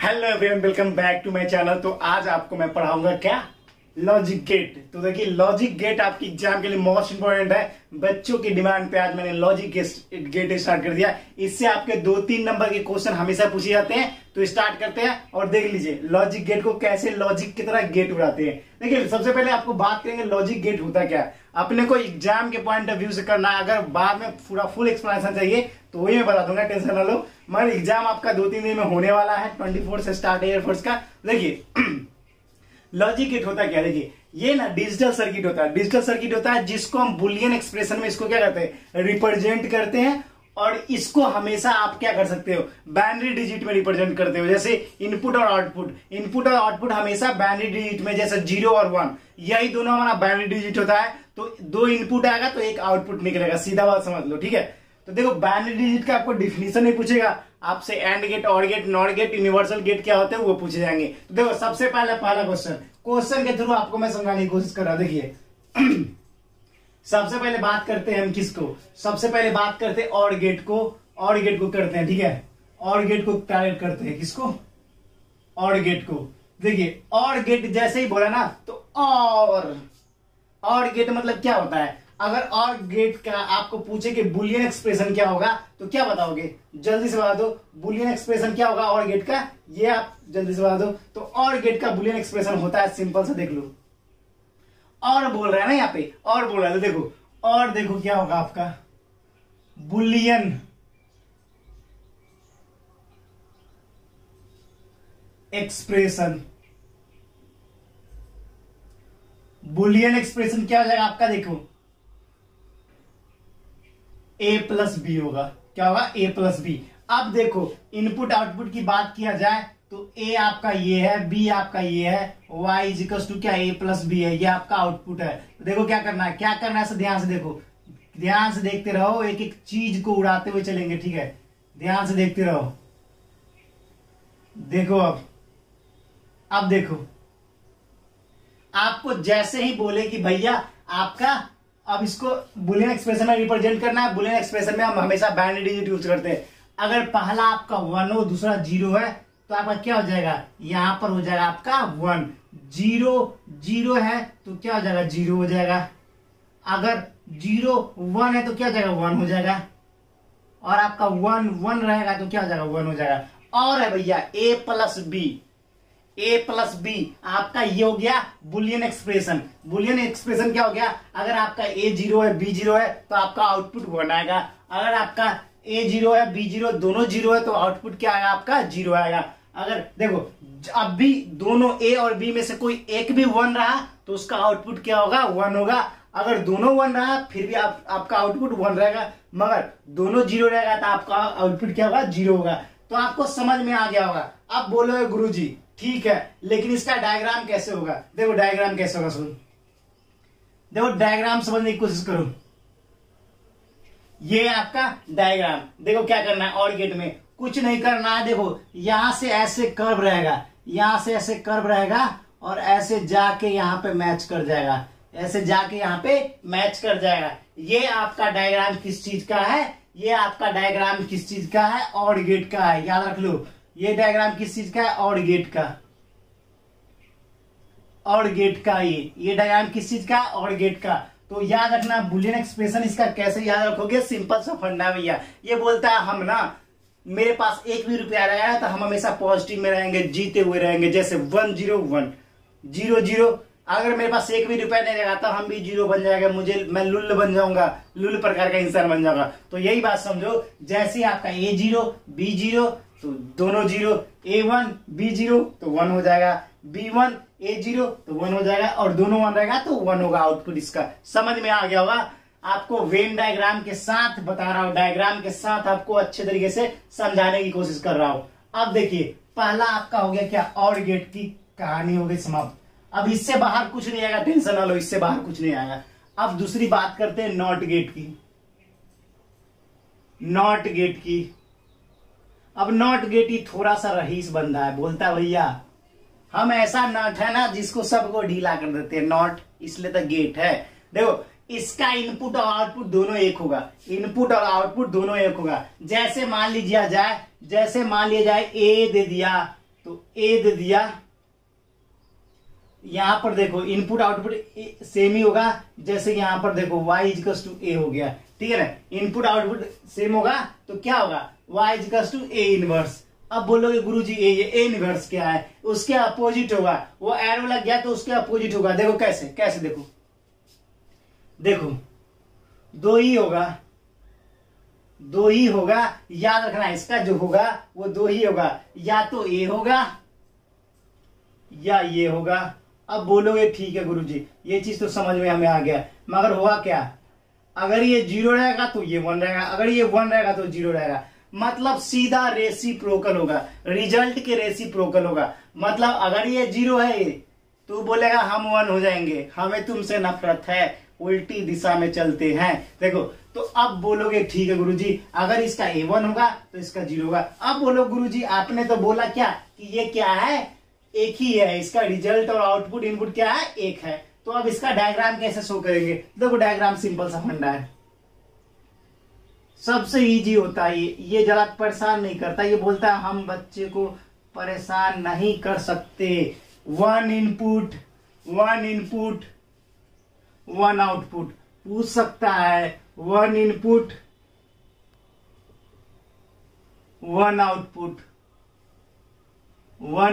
Hello everyone, welcome back to my channel. तो आज आपको मैं पढ़ाऊंगा क्या, लॉजिक गेट। तो देखिए, लॉजिक गेट आपकी एग्जाम के लिए मोस्ट इंपोर्टेंट है। बच्चों की डिमांड पे आज मैंने लॉजिक गेट स्टार्ट कर दिया। इससे आपके 2-3 नंबर के क्वेश्चन हमेशा पूछे जाते हैं। तो स्टार्ट करते हैं और देख लीजिए लॉजिक गेट को कैसे लॉजिक की तरह गेट उड़ाते हैं। देखिए, सबसे पहले आपको बात करेंगे लॉजिक गेट होता क्या है। अपने को एग्जाम के पॉइंट ऑफ व्यू से करना है। अगर बाद में पूरा फुल एक्सप्लेनेशन चाहिए तो वही मैं बता दूंगा, टेंशन ना लो। मगर एग्जाम आपका 2-3 दिन में होने वाला है। 24 से स्टार्ट है एयरफोर्स का। देखिए लॉजिक गेट होता क्या, देखिए ये ना डिजिटल सर्किट होता है। डिजिटल सर्किट होता है जिसको हम बुलियन एक्सप्रेशन में इसको क्या करते हैं, रिप्रेजेंट करते हैं। और इसको हमेशा आप क्या कर सकते हो, बाइनरी डिजिट में रिप्रेजेंट करते हो। जैसे इनपुट और आउटपुट, इनपुट और आउटपुट हमेशा बाइनरी डिजिट में, जैसे 0 और 1, यही दोनों हमारा बाइनरी डिजिट होता है। तो 2 इनपुट आएगा तो 1 आउटपुट निकलेगा, सीधा बात समझ लो, ठीक है। तो देखो बाइनरी डिजिट का आपको डिफिनीशन नहीं पूछेगा, आपसे एंड गेट, और gate, not gate, universal gate क्या होते हैं वो पूछे जाएंगे। तो देखो सबसे पहला क्वेश्चन के थ्रू आपको मैं समझाने की कोशिश कर रहा हूं। देखिए सबसे पहले बात करते हैं हम किसको, सबसे पहले बात करते हैं और गेट को। और गेट को करते हैं, ठीक है। और गेट को टारगेट करते हैं, किसको, और गेट को। देखिए और गेट जैसे ही बोला ना तो और गेट मतलब क्या होता है। अगर और गेट का आपको पूछे कि बुलियन एक्सप्रेशन क्या होगा तो क्या बताओगे, जल्दी से बता दो। बुलियन एक्सप्रेशन क्या होगा और गेट का, ये आप जल्दी से बता दो। तो और गेट का बुलियन एक्सप्रेशन होता है, सिंपल से देख लो। और बोल रहा है ना यहाँ पे, और बोल रहा है तो देखो, और देखो क्या होगा आपका बुलियन एक्सप्रेशन। बुलियन एक्सप्रेशन क्या हो जाएगा आपका, देखो a प्लस बी होगा। क्या होगा, a प्लस बी। अब देखो इनपुट आउटपुट की बात किया जाए तो a आपका ये है, b आपका ये है, y इजिकल्स टू क्या, a प्लस बी है, ये आपका आउटपुट है। तो देखो क्या करना है, क्या करना है, ध्यान से देखो, ध्यान से देखते रहो, एक एक चीज को उड़ाते हुए चलेंगे, ठीक है। ध्यान से देखते रहो। देखो अब देखो, आपको जैसे ही बोले कि भैया आपका अब इसको बुलियन एक्सप्रेशन में रिप्रेजेंट करना है। बुलियन एक्सप्रेशन में हम हमेशा बाइनरी डिजिट यूज करते हैं। अगर पहला आपका 1 हो, दूसरा 0 है तो आपका क्या हो जाएगा, यहां पर हो जाएगा आपका 1। 0 है तो क्या हो जाएगा, 0 हो जाएगा। अगर 0 1 है तो क्या हो जाएगा, 1 हो जाएगा। और आपका 1 1 रहेगा तो क्या हो जाएगा, 1 हो जाएगा। और है भैया a प्लस बी, आपका ये हो गया बुलियन एक्सप्रेशन। बुलियन एक्सप्रेशन क्या हो गया, अगर आपका a 0 है, b 0 है तो आपका आउटपुट 1 आएगा। अगर आपका a 0 है, b 0 दोनों 0 है तो आउटपुट क्या आएगा, आपका 0 आएगा। अगर देखो अब भी दोनों a और b में से कोई एक भी 1 रहा तो उसका आउटपुट क्या होगा, 1 होगा। अगर दोनों 1 रहा फिर भी आपका आउटपुट 1 रहेगा। मगर दोनों 0 रहेगा तो आपका आउटपुट क्या होगा, 0 होगा। तो आपको समझ में आ गया होगा। अब बोलोगे गुरुजी ठीक है, लेकिन इसका डायग्राम कैसे होगा। देखो डायग्राम कैसे होगा, सुन देखो, डायग्राम समझने की कोशिश करो। ये आपका डायग्राम, देखो क्या करना है। और गेट में कुछ नहीं करना है। देखो यहां से ऐसे कर्व रहेगा, यहां से ऐसे कर्व रहेगा और ऐसे जाके यहां पे मैच कर जाएगा, ऐसे जाके यहां पे मैच कर जाएगा। ये आपका डायग्राम किस चीज का है, ये आपका डायग्राम किस चीज का है, और गेट का है। याद रख लो, ये डायग्राम किस चीज का है, और गेट का। और गेट का ये डायग्राम किस चीज का, और गेट का। तो याद रखना बुलियन एक्सप्रेशन इसका कैसे याद रखोगे, सिंपल सा फंडा भैया। ये बोलता है हम ना, मेरे पास 1 भी रुपया रहेगा तो हम हमेशा पॉजिटिव में रहेंगे, जीते हुए रहेंगे। जैसे 1 0 1 0 0। अगर मेरे पास 1 भी रुपया नहीं रहेगा तो हम भी 0 बन जाएगा, मैं लुल्ल बन जाऊंगा, लुल्ल प्रकार का इंसान बन जाऊंगा। तो यही बात समझो, जैसे आपका a 0 b 0 तो दोनों 0, a 1 b 0 तो 1 हो जाएगा, b 1 a 0 तो 1 हो जाएगा, और दोनों 1 रहेगा तो 1 होगा आउटपुट इसका। समझ में आ गया होगा। आपको वेन डायग्राम के साथ बता रहा हूं, डायग्राम के साथ आपको अच्छे तरीके से समझाने की कोशिश कर रहा हूं। अब देखिए पहला आपका हो गया क्या, और गेट की कहानी हो गई समाप्त। अब इससे बाहर कुछ नहीं आएगा, टेंशन ना लो, इससे बाहर कुछ नहीं आएगा। अब दूसरी बात करते हैं नॉट गेट की। नॉट गेट की, अब नॉट गेट ही थोड़ा सा रईस बंदा है, बोलता भैया हम ऐसा नॉट है ना जिसको सबको ढीला कर देते हैं, नॉट इसलिए तो गेट है। देखो इसका इनपुट और आउटपुट दोनों एक होगा, इनपुट और आउटपुट दोनों एक होगा। जैसे मान लिया जाए ए दे दिया, तो ए दे दिया। यहां पर देखो इनपुट आउटपुट सेम ही होगा, जैसे यहां पर देखो y इक्वल्स टू ए हो गया, ठीक है ना। इनपुट आउटपुट सेम होगा तो क्या होगा, y equals to A inverse. अब बोलोगे गुरुजी ये ए इनवर्स क्या है, उसके अपोजिट होगा, वो एरो लग गया तो उसके अपोजिट होगा। देखो कैसे कैसे, देखो देखो दो ही होगा, दो ही होगा, याद रखना इसका जो होगा वो दो ही होगा, या तो ए होगा या ये होगा। अब बोलोगे ठीक है गुरुजी ये चीज तो समझ में हमें आ गया, मगर हुआ क्या, अगर ये 0 रहेगा तो ये 1 रहेगा, अगर ये 1 रहेगा तो 0 रहेगा, मतलब सीधा रेसिप्रोकल होगा, रिजल्ट के रेसिप्रोकल होगा। मतलब अगर ये 0 है तो बोलेगा हम 1 हो जाएंगे, हमें तुमसे नफरत है, उल्टी दिशा में चलते हैं। देखो तो अब बोलोगे ठीक है गुरुजी अगर इसका A1 होगा तो इसका 0 होगा। अब बोलो गुरुजी आपने तो बोला क्या कि ये क्या है, एक ही है, इसका रिजल्ट और आउटपुट इनपुट क्या है, एक है। तो अब इसका डायग्राम कैसे शो करेंगे, देखो डायग्राम सिंपल सा फंडा है, सबसे इजी होता है ये जरा परेशान नहीं करता, ये बोलता है हम बच्चे को परेशान नहीं कर सकते। 1 इनपुट 1 आउटपुट पूछ सकता है, 1 इनपुट 1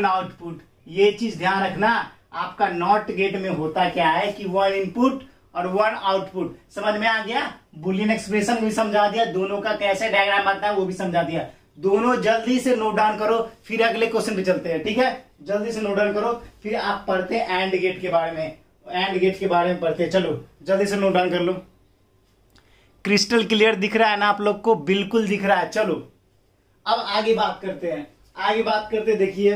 आउटपुट। ये चीज ध्यान रखना, आपका नॉट गेट में होता क्या है कि 1 इनपुट और 1 आउटपुट। समझ में आ गया, बुलियन एक्सप्रेशन भी समझा दिया, दोनों का कैसे डायग्राम बनता है वो भी समझा दिया। दोनों जल्दी से नोट डाउन करो, फिर अगले क्वेश्चन पे चलते हैं, ठीक है। जल्दी से नोट डाउन करो, फिर आप पढ़ते हैं एंड गेट के बारे में, एंड गेट के बारे में पढ़ते हैं। चलो जल्दी से नोट डाउन कर लो। क्रिस्टल क्लियर दिख रहा है ना आप लोग को, बिल्कुल दिख रहा है। चलो अब आगे बात करते हैं, आगे बात करते देखिए,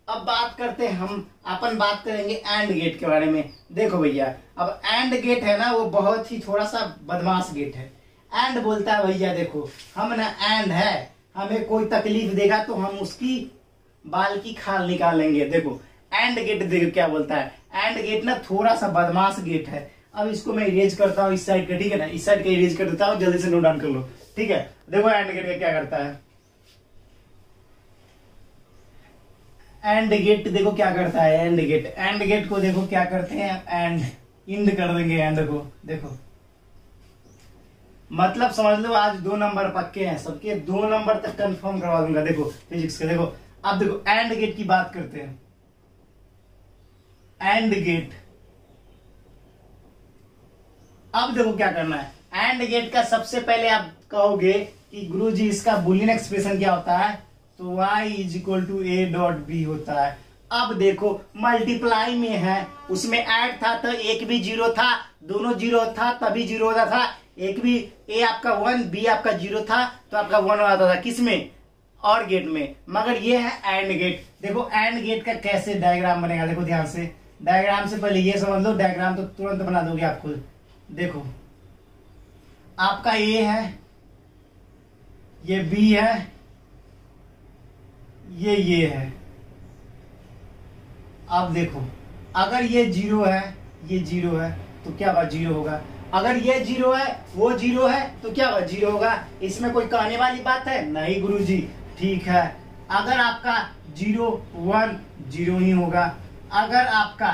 अब बात करते हैं हम, अपन बात करेंगे एंड गेट के बारे में। देखो भैया अब एंड गेट है ना वो बहुत ही थोड़ा सा बदमाश गेट है। एंड बोलता है भैया देखो हम ना एंड है, हमें कोई तकलीफ देगा तो हम उसकी बाल की खाल निकालेंगे। देखो एंड गेट देखो क्या बोलता है, एंड गेट ना थोड़ा सा बदमाश गेट है। अब इसको मैं इरेज करता हूँ इस साइड का, ठीक है ना, इस साइड का इरेज कर देता हूँ, जल्दी से नोट डाउन कर लो, ठीक है। देखो एंड गेट क्या करता है, एंड गेट देखो क्या करता है, एंड गेट को देखो क्या करते हैं, एंड इंड कर देंगे एंड को। देखो मतलब समझ लो आज 2 नंबर पक्के हैं सबके, 2 नंबर तक कंफर्म करवा दूंगा। देखो फिजिक्स के, देखो अब देखो एंड गेट की बात करते हैं। एंड गेट, अब देखो क्या करना है, एंड गेट का सबसे पहले आप कहोगे कि गुरुजी इसका बुलियन एक्सप्रेशन क्या होता है, तो y is equal to a dot B होता है। अब देखो मल्टीप्लाई में है, उसमें ऐड था तो एक भी 0 था, दोनों 0 था तभी 0 होता था। एक भी a आपका 1 b आपका 0 था तो आपका 1 आता था, किसमें, और गेट में। मगर ये है एंड गेट। देखो एंड गेट का कैसे डायग्राम बनेगा, देखो ध्यान से, डायग्राम से पहले ये समझ लो, डायग्राम तो तुरंत बना दोगे आप खुद। देखो आपका a है, ये b है, ये है। अब देखो अगर ये 0 है, ये 0 है तो क्या होगा, 0 होगा। अगर ये 0 है वो 0 है तो क्या होगा, 0 होगा। इसमें कोई कहने वाली बात है नहीं गुरुजी, ठीक है। अगर आपका 0 1 0 ही होगा, अगर आपका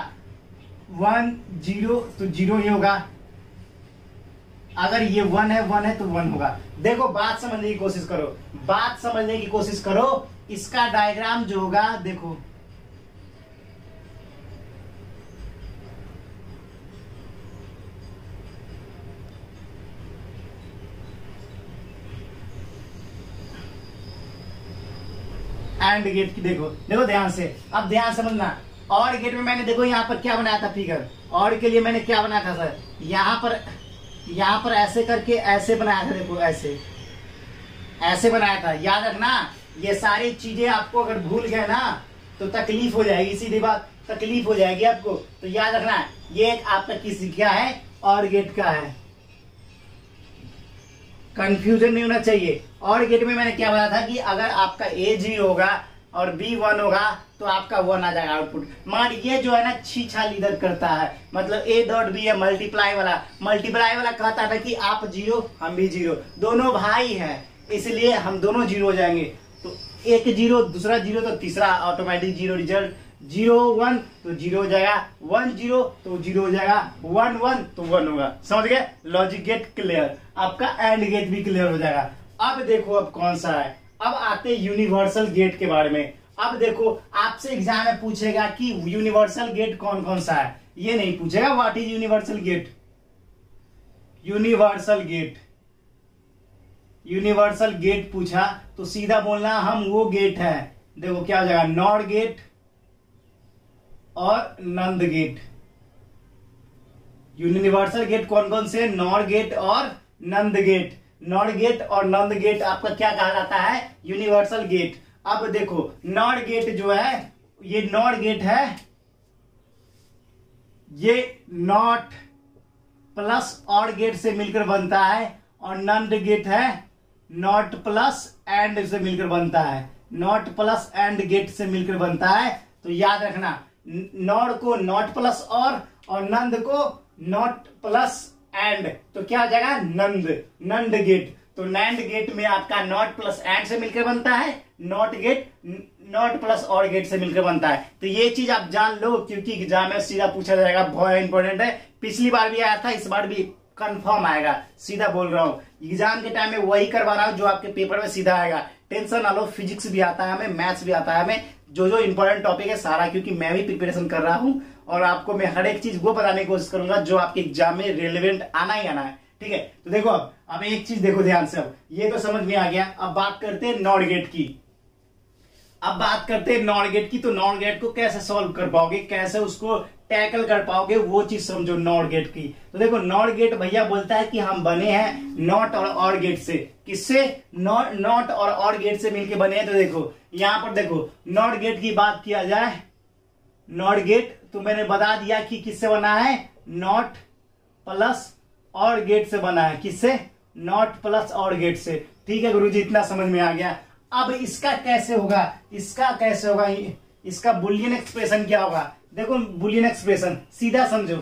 1 0 तो 0 ही होगा, अगर ये 1 है तो 1 होगा। देखो बात समझने की कोशिश करो, बात समझने की कोशिश करो। इसका डायग्राम जो होगा देखो, एंड गेट की देखो, देखो ध्यान से, अब ध्यान समझना। और गेट में मैंने देखो यहाँ पर क्या बनाया था फिगर, और के लिए मैंने क्या बनाया था सर, यहाँ पर ऐसे करके ऐसे बनाया था। देखो ऐसे बनाया था, याद रखना। ये सारी चीजें आपको अगर भूल गए ना तो तकलीफ हो जाएगी, सीधी बात तकलीफ हो जाएगी आपको। तो याद रखना ये एक आपका किसी क्या है, और गेट का है, कंफ्यूजन नहीं होना चाहिए। और गेट में मैंने क्या बताया था कि अगर आपका A 0 होगा और B 1 होगा तो आपका 1 आ जाएगा आउटपुट। मान ये जो है ना छीछाल इधर करता है, मतलब A डॉट B है मल्टीप्लाई वाला कहता था कि आप 0 हम भी 0, दोनों भाई हैं इसलिए हम दोनों 0 हो जाएंगे। तो एक जीरो, दूसरा जीरो तो तीसरा ऑटोमेटिक जीरो रिजल्ट, 0 1 तो 0 हो जाएगा, 1 0 तो 0 हो जाएगा, 1 1 तो 1 होगा। समझ गए? लॉजिक गेट क्लियर, आपका एंड गेट भी क्लियर हो जाएगा। अब देखो अब कौन सा है, अब आते हैं यूनिवर्सल गेट के बारे में। अब देखो आपसे एग्जाम में पूछेगा कि यूनिवर्सल गेट कौन कौन सा है, ये नहीं पूछेगा what is universal gate. Universal gate, universal gate पूछा तो सीधा बोलना हम वो गेट है। देखो क्या हो जाएगा, नॉर गेट और नंद गेट। यूनिवर्सल गेट कौन कौन से? नॉर गेट और नंद गेट। नॉर गेट और नंद गेट आपका क्या कहा जाता है? Universal gate. अब देखो नॉर गेट जो है, ये नॉर गेट है, ये नॉट प्लस और गेट से मिलकर बनता है, और नंद गेट है नॉट प्लस एंड से मिलकर बनता है। नॉट प्लस एंड गेट से मिलकर बनता है। तो याद रखना, नॉट को नॉट प्लस और नंद को नॉट प्लस एंड, तो क्या हो जाएगा? नंद, नंद गेट। तो नैंड गेट में आपका नॉट प्लस एंड से मिलकर बनता है, नॉट गेट नॉट प्लस और गेट से मिलकर बनता है। तो ये चीज आप जान लो, क्योंकि एग्जाम में सीधा पूछा जाएगा, बहुत इंपॉर्टेंट है। पिछली बार भी आया था, इस बार भी कंफर्म आएगा, सीधा बोल रहा हूँ। एग्जाम के टाइम में वही करवा रहा हूँ जो आपके पेपर में सीधा आएगा। टेंशन ना लो, फिजिक्स भी आता है हमें, मैथ्स भी आता है हमें, जो जो इंपॉर्टेंट टॉपिक है सारा, क्योंकि मैं भी प्रिपरेशन कर रहा हूँ और आपको मैं हर एक चीज वो बताने की कोशिश करूंगा जो आपके एग्जाम में रिलेवेंट आना ही आना है। ठीक है, तो देखो अब एक चीज देखो ध्यान से, अब ये तो समझ में आ गया। अब बात करते हैं नॉर गेट की। अब बात करते हैं नॉर गेट की। तो नॉर गेट को कैसे सॉल्व कर पाओगे, कैसे उसको टैकल कर पाओगे, वो चीज समझो नॉर गेट की। तो देखो नॉर गेट भैया बोलता है कि हम बने हैं नॉट और गेट से। किससे? नॉट और गेट से मिलके बने हैं। तो देखो यहां पर देखो नॉट गेट की बात किया जाए, नॉट गेट तो मैंने बता दिया कि किससे बना है, नॉट प्लस और गेट से बना है। किससे? नॉट प्लस और गेट से। ठीक है गुरुजी, इतना समझ में आ गया। अब इसका कैसे होगा, इसका कैसे होगा, इसका बुलियन एक्सप्रेशन क्या होगा? देखो बुलियन एक्सप्रेशन सीधा समझो,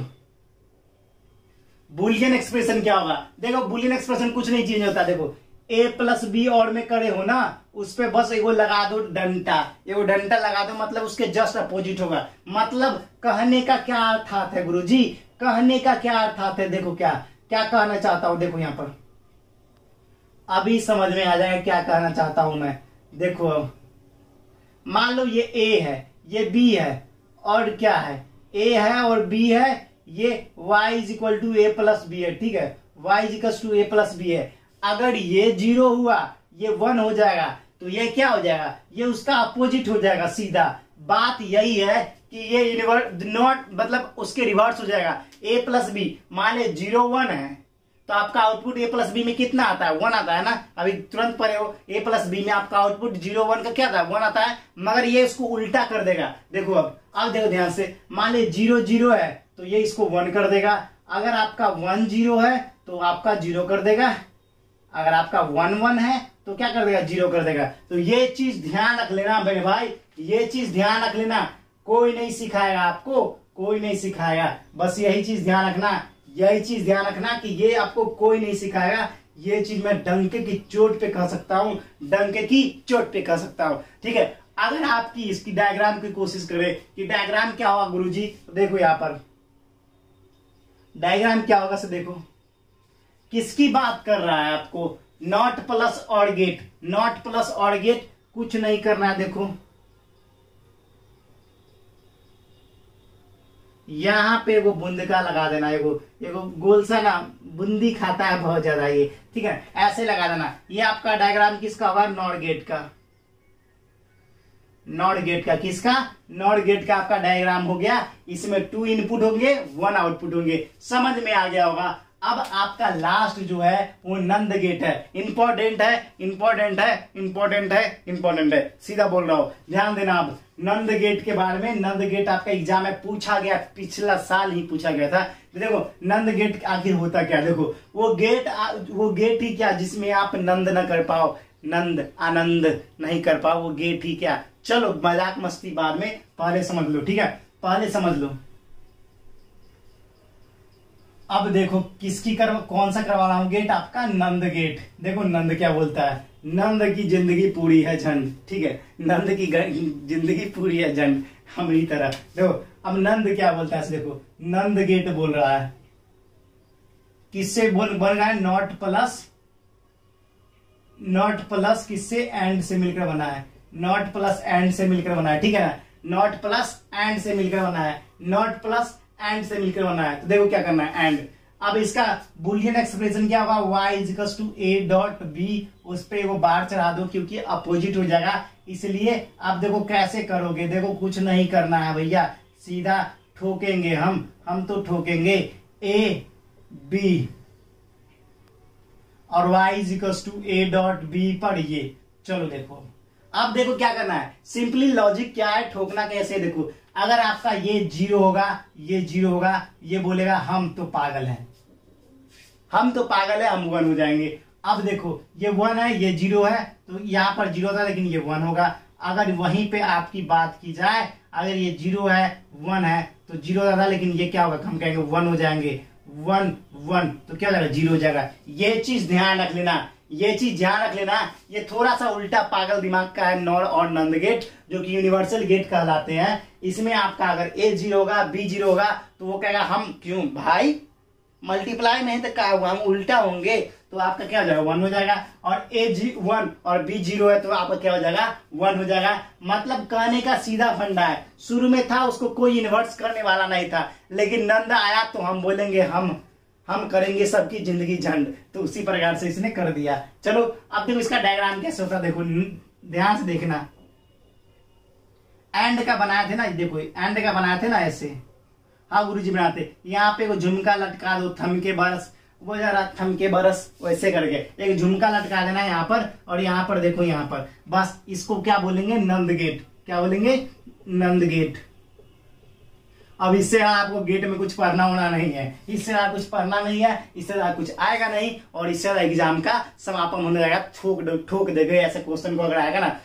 बुलियन एक्सप्रेशन क्या होगा? देखो बुलियन एक्सप्रेशन कुछ नहीं चेंज होता। देखो ए प्लस बी और में करे हो ना, उस पे बस एगो लगा दो डंटा, एगो डंटा लगा दो, मतलब उसके जस्ट अपोजिट होगा। मतलब कहने का क्या अर्थात है गुरुजी, कहने का क्या अर्थात है? देखो क्या क्या कहना चाहता हूं, देखो यहां पर अभी समझ में आ जाएगा क्या कहना चाहता हूं मैं। देखो अब मान लो ये ए है, ये बी है, और क्या है, ए है और बी है, ये y is equal to A plus B है। ठीक है, y is equal to A plus B है। अगर ये 0 हुआ, ये 1 हो जाएगा, तो ये क्या हो जाएगा, ये उसका अपोजिट हो जाएगा सीधा। बात यही है कि ये नॉट मतलब उसके रिवर्स हो जाएगा। a प्लस बी, मान ले 0 1 है, तो आपका आउटपुट a प्लस बी में कितना आता है? 1 आता है ना। अभी तुरंत पढ़े हो, a प्लस बी में आपका आउटपुट 0 1 का क्या आता है? 1 आता है। मगर ये इसको उल्टा कर देगा। देखो अब देखो ध्यान से, मान ले 0 0 है तो ये इसको 1 कर देगा। अगर आपका 1 0 है तो आपका 0 कर देगा। अगर आपका 1 1 है तो क्या कर देगा? 0 कर देगा। तो ये चीज ध्यान रख लेना मेरे भाई, ये चीज ध्यान रख लेना। कोई नहीं सिखाएगा आपको, कोई नहीं सिखाएगा, बस यही चीज ध्यान रखना, यही चीज ध्यान रखना कि ये आपको कोई नहीं सिखाएगा। ये चीज मैं डंके की चोट पे कह सकता हूं, डंके की चोट पे कह सकता हूं। ठीक है, अगर आपकी इसकी डायग्राम की कोशिश करें कि डायग्राम क्या होगा गुरुजी, तो देखो यहां पर डायग्राम क्या होगा से देखो, किसकी बात कर रहा है आपको? नॉट प्लस और गेट, नॉट प्लस और गेट, कुछ नहीं करना है। देखो यहां पे वो बूंद का लगा देना, एगो गोल सा ना बूंदी खाता है बहुत ज्यादा ये। ठीक है, ऐसे लगा देना। ये आपका डायग्राम किसका होगा? नॉट गेट का। नॉट गेट का किसका? नॉट गेट का आपका डायग्राम हो गया। इसमें 2 इनपुट होंगे, 1 आउटपुट होंगे। समझ में आ गया होगा। अब आपका लास्ट जो है वो नंद गेट है। इंपॉर्टेंट है, इंपॉर्टेंट है, इंपॉर्टेंट है, इंपॉर्टेंट है, सीधा बोल रहा हूं, ध्यान देना। अब नंद गेट के बारे में, नंद गेट आपका एग्जाम में पूछा गया, पिछला साल ही पूछा गया था। तो देखो नंद गेट आखिर होता क्या? देखो वो गेट ही क्या जिसमें आप नंद न कर पाओ, नंद आनंद नहीं कर पाओ, वो गेट ही क्या। चलो मजाक मस्ती बाद में, पहले समझ लो। ठीक है, पहले समझ लो। अब देखो कौन सा करवा रहा हूं गेट, आपका नंद गेट। देखो नंद क्या बोलता है, नंद की जिंदगी पूरी है झंड, ठीक है, नंद की जिंदगी पूरी है झंड हमारी तरह। देखो अब नंद क्या बोलता है, देखो नंद गेट बोल रहा है, किससे बन रहा है, नॉट प्लस किससे, एंड से मिलकर बना है, नॉट प्लस एंड से मिलकर बना है, ठीक है ना, नॉट प्लस एंड से मिलकर बना है, नॉट प्लस एंड से मिलकर बना है। तो देखो क्या करना है, एंड। अब इसका बुलियन एक्सप्रेशन क्या होगा, y equals to a dot B, उस पर वो बार चढ़ा दो क्योंकि अपोजिट हो जाएगा, इसलिए अब देखो कैसे करोगे। देखो कुछ नहीं करना है भैया, सीधा ठोकेंगे हम तो ठोकेंगे a b और y equals to a dot B पर ये। चलो देखो अब देखो क्या करना है, सिंपली लॉजिक क्या है, ठोकना कैसे। देखो अगर आपका ये 0 होगा, ये 0 होगा, ये बोलेगा हम तो पागल हैं, हम तो पागल है, हम 1 हो जाएंगे। अब देखो ये 1 है, ये 0 है, तो यहाँ पर 0 था लेकिन ये 1 होगा। अगर वहीं पे आपकी बात की जाए, अगर ये 0 है 1 है तो 0 था लेकिन ये क्या होगा, हम कहेंगे 1 हो जाएंगे, 1 1 तो क्या हो जाएगा, 0 हो जाएगा। ये चीज ध्यान रख लेना, ये चीज ध्यान रख लेना। ये थोड़ा सा उल्टा पागल दिमाग का है नॉर और नंद गेट, जो कि यूनिवर्सल गेट कहलाते हैं। इसमें आपका अगर a 0 होगा, b 0 होगा तो वो कहेगा हम क्यों भाई, मल्टीप्लाई नहीं तो क्या हुआ, हम उल्टा होंगे, तो आपका क्या हो जाएगा, 1 हो जाएगा। और a 1 और b 0 है तो आपका क्या हो जाएगा, 1 हो जाएगा। मतलब कहने का सीधा फंडा है, शुरू में था उसको कोई इन्वर्स करने वाला नहीं था, लेकिन नंद आया तो हम बोलेंगे हम करेंगे सबकी जिंदगी झंड, तो उसी प्रकार से इसने कर दिया। चलो अब देखो इसका डायग्राम कैसे होता है, देखो ध्यान से देखना। एंड का बनाए थे ना, देखो एंड का बनाए थे ना ऐसे, हाँ गुरुजी बनाते, यहाँ पे वो झुमका लटका दो, थम के बरस, वो जरा थम के बरस वैसे करके एक झुमका लटका देना यहाँ पर, और यहाँ पर देखो यहाँ पर, बस इसको क्या बोलेंगे, नंद गेट। क्या बोलेंगे, नंद गेट। अब इससे आपको गेट में कुछ पढ़ना होना नहीं है, इससे ज्यादा कुछ पढ़ना नहीं है, इससे ज्यादा कुछ आएगा नहीं, और इससे ज्यादा एग्जाम का समापन होने जाएगा। ठोक देगे ऐसे क्वेश्चन को, अगर आएगा ना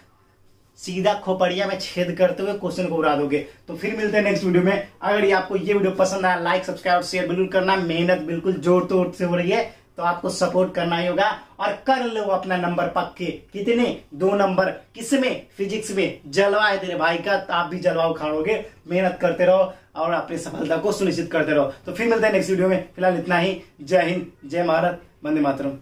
सीधा खोपड़िया में छेद करते हुए क्वेश्चन को उड़ा दोगे। तो फिर मिलते हैं नेक्स्ट वीडियो में। अगर ये आपको ये वीडियो पसंद आया, लाइक सब्सक्राइब और शेयर बिल्कुल करना। मेहनत बिल्कुल जोर तोड़ से हो रही है तो आपको सपोर्ट करना ही होगा, और कर लो अपना नंबर पक्के। कितने, 2 नंबर। किसमें, फिजिक्स में। जलवा है तेरे भाई का, तो आप भी जलवा उखाड़ोगे। मेहनत करते रहो और अपनी सफलता को सुनिश्चित करते रहो। तो फिर मिलते हैं नेक्स्ट वीडियो में, फिलहाल इतना ही। जय हिंद, जय भारत, वंदे मातरम।